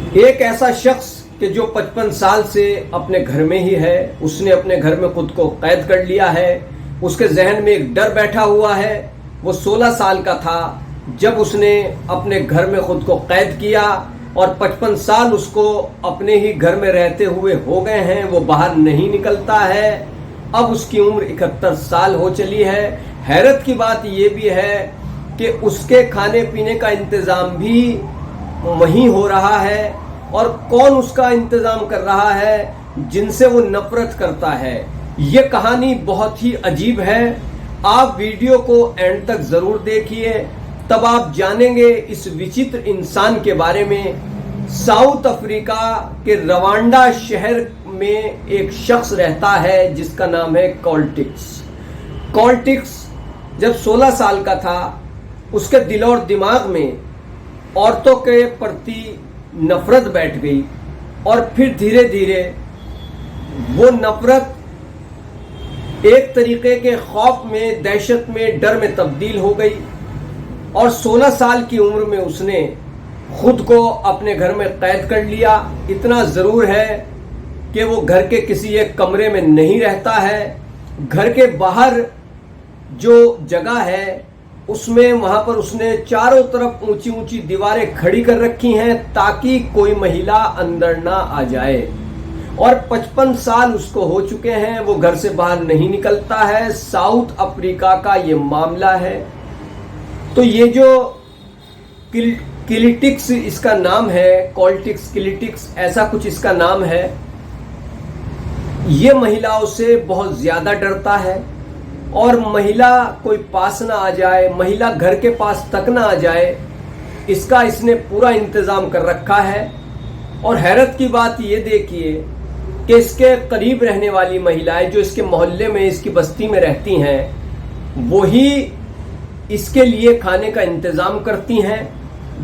एक ऐसा शख्स कि जो 55 साल से अपने घर में ही है, उसने अपने घर में खुद को कैद कर लिया है। उसके जहन में एक डर बैठा हुआ है। वो 16 साल का था जब उसने अपने घर में खुद को कैद किया और 55 साल उसको अपने ही घर में रहते हुए हो गए हैं। वो बाहर नहीं निकलता है। अब उसकी उम्र 71 साल हो चली है। हैरत की बात यह भी है कि उसके खाने पीने का इंतजाम भी वहीं हो रहा है। और कौन उसका इंतजाम कर रहा है? जिनसे वो नफरत करता है। ये कहानी बहुत ही अजीब है। आप वीडियो को एंड तक जरूर देखिए, तब आप जानेंगे इस विचित्र इंसान के बारे में। साउथ अफ्रीका के रवांडा शहर में एक शख्स रहता है जिसका नाम है कॉल्टिक्स। कॉल्टिक्स जब 16 साल का था, उसके दिल और दिमाग में औरतों के प्रति नफरत बैठ गई और फिर धीरे धीरे वो नफरत एक तरीके के खौफ में, दहशत में, डर में तब्दील हो गई। और 16 साल की उम्र में उसने खुद को अपने घर में कैद कर लिया। इतना जरूर है कि वो घर के किसी एक कमरे में नहीं रहता है। घर के बाहर जो जगह है उसमें, वहां पर उसने चारों तरफ ऊंची ऊंची दीवारें खड़ी कर रखी हैं ताकि कोई महिला अंदर ना आ जाए। और 55 साल उसको हो चुके हैं, वो घर से बाहर नहीं निकलता है। साउथ अफ्रीका का ये मामला है। तो ये जो किलिटिक्स इसका नाम है, कॉल्टिक्स, किलिटिक्स ऐसा कुछ इसका नाम है, ये महिलाओं से बहुत ज्यादा डरता है। और महिला कोई पास ना आ जाए, महिला घर के पास तक ना आ जाए, इसका इसने पूरा इंतजाम कर रखा है। और हैरत की बात ये देखिए कि इसके करीब रहने वाली महिलाएं जो इसके मोहल्ले में, इसकी बस्ती में रहती हैं, वो ही इसके लिए खाने का इंतजाम करती हैं।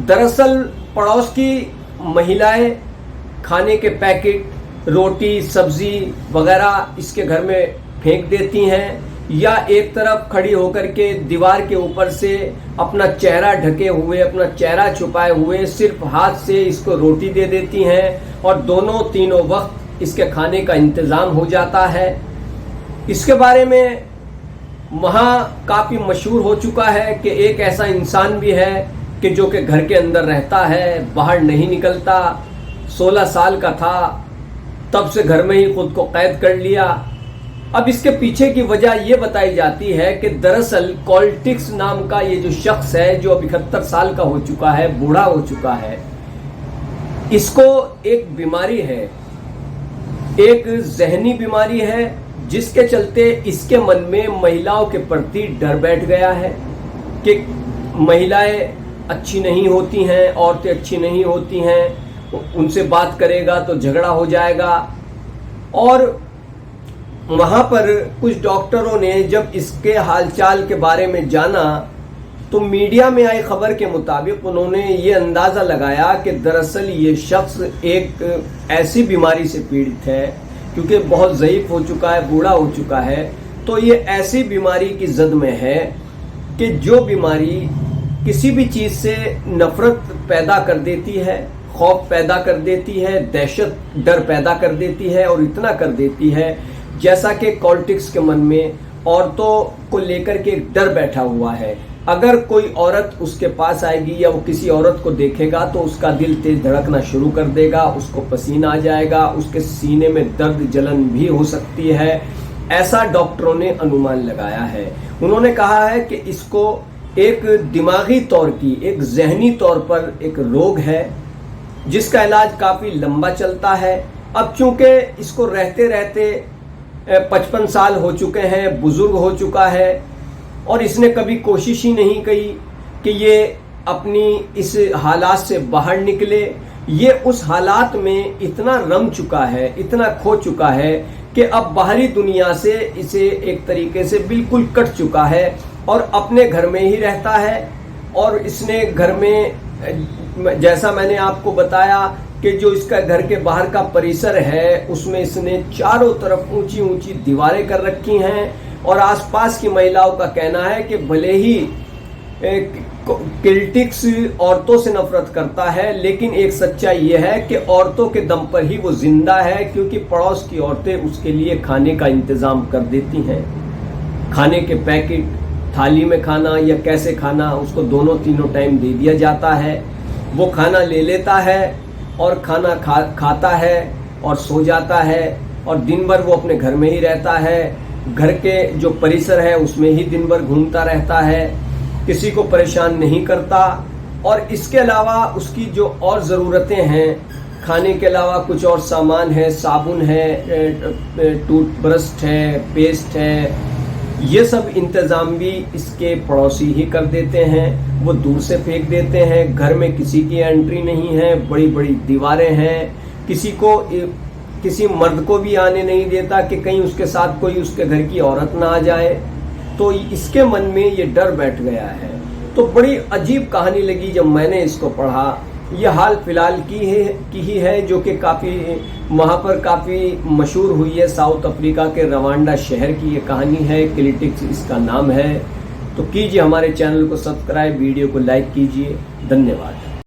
दरअसल पड़ोस की महिलाएं खाने के पैकेट, रोटी, सब्जी वगैरह इसके घर में फेंक देती हैं, या एक तरफ खड़ी होकर के दीवार के ऊपर से अपना चेहरा ढके हुए, अपना चेहरा छुपाए हुए सिर्फ हाथ से इसको रोटी दे देती हैं। और दोनों तीनों वक्त इसके खाने का इंतजाम हो जाता है। इसके बारे में वहाँ काफ़ी मशहूर हो चुका है कि एक ऐसा इंसान भी है कि जो कि घर के अंदर रहता है, बाहर नहीं निकलता। 16 साल का था तब से घर में ही खुद को कैद कर लिया। अब इसके पीछे की वजह यह बताई जाती है कि दरअसल कॉल्टिक्स नाम का ये जो शख्स है, जो अब 71 साल का हो चुका है, बूढ़ा हो चुका है, इसको एक बीमारी है, एक जहनी बीमारी है, जिसके चलते इसके मन में महिलाओं के प्रति डर बैठ गया है कि महिलाएं अच्छी नहीं होती हैं, औरतें अच्छी नहीं होती हैं, उनसे बात करेगा तो झगड़ा हो जाएगा। और वहाँ पर कुछ डॉक्टरों ने जब इसके हालचाल के बारे में जाना तो मीडिया में आई खबर के मुताबिक उन्होंने ये अंदाज़ा लगाया कि दरअसल ये शख्स एक ऐसी बीमारी से पीड़ित है, क्योंकि बहुत ज़ईफ हो चुका है, बूढ़ा हो चुका है। तो ये ऐसी बीमारी की जद में है कि जो बीमारी किसी भी चीज़ से नफरत पैदा कर देती है, खौफ पैदा कर देती है, दहशत, डर पैदा कर देती है। और इतना कर देती है जैसा कि कॉल्टिक्स के मन में औरतों को लेकर के एक डर बैठा हुआ है। अगर कोई औरत उसके पास आएगी या वो किसी औरत को देखेगा तो उसका दिल तेज धड़कना शुरू कर देगा, उसको पसीना आ जाएगा, उसके सीने में दर्द, जलन भी हो सकती है। ऐसा डॉक्टरों ने अनुमान लगाया है। उन्होंने कहा है कि इसको एक दिमागी तौर की, एक जहनी तौर पर एक रोग है जिसका इलाज काफ़ी लंबा चलता है। अब चूंकि इसको रहते रहते 55 साल हो चुके हैं, बुजुर्ग हो चुका है, और इसने कभी कोशिश ही नहीं की कि ये अपनी इस हालात से बाहर निकले। ये उस हालात में इतना रम चुका है, इतना खो चुका है कि अब बाहरी दुनिया से इसे एक तरीके से बिल्कुल कट चुका है और अपने घर में ही रहता है। और इसने घर में, जैसा मैंने आपको बताया कि जो इसका घर के बाहर का परिसर है उसमें इसने चारों तरफ ऊंची ऊंची दीवारें कर रखी हैं। और आसपास की महिलाओं का कहना है कि भले ही किल्टिक्स औरतों से नफरत करता है, लेकिन एक सच्चाई यह है कि औरतों के दम पर ही वो जिंदा है, क्योंकि पड़ोस की औरतें उसके लिए खाने का इंतजाम कर देती हैं। खाने के पैकेट, थाली में खाना या कैसे खाना, उसको दोनों तीनों टाइम दे दिया जाता है। वो खाना ले लेता है और खाना खाता है और सो जाता है, और दिन भर वो अपने घर में ही रहता है। घर के जो परिसर है उसमें ही दिन भर घूमता रहता है, किसी को परेशान नहीं करता। और इसके अलावा उसकी जो और ज़रूरतें हैं, खाने के अलावा कुछ और सामान है, साबुन है, टूथब्रश है, पेस्ट है, ये सब इंतज़ाम भी इसके पड़ोसी ही कर देते हैं। वो दूर से फेंक देते हैं। घर में किसी की एंट्री नहीं है, बड़ी बड़ी दीवारें हैं, किसी मर्द को भी आने नहीं देता कि कहीं उसके साथ कोई उसके घर की औरत ना आ जाए। तो इसके मन में ये डर बैठ गया है। तो बड़ी अजीब कहानी लगी जब मैंने इसको पढ़ा। ये हाल फिलहाल की ही है, जो कि वहाँ पर काफ़ी मशहूर हुई है। साउथ अफ्रीका के रवांडा शहर की ये कहानी है। किल्टिक्स इसका नाम है। तो कीजिए हमारे चैनल को सब्सक्राइब, वीडियो को लाइक कीजिए। धन्यवाद।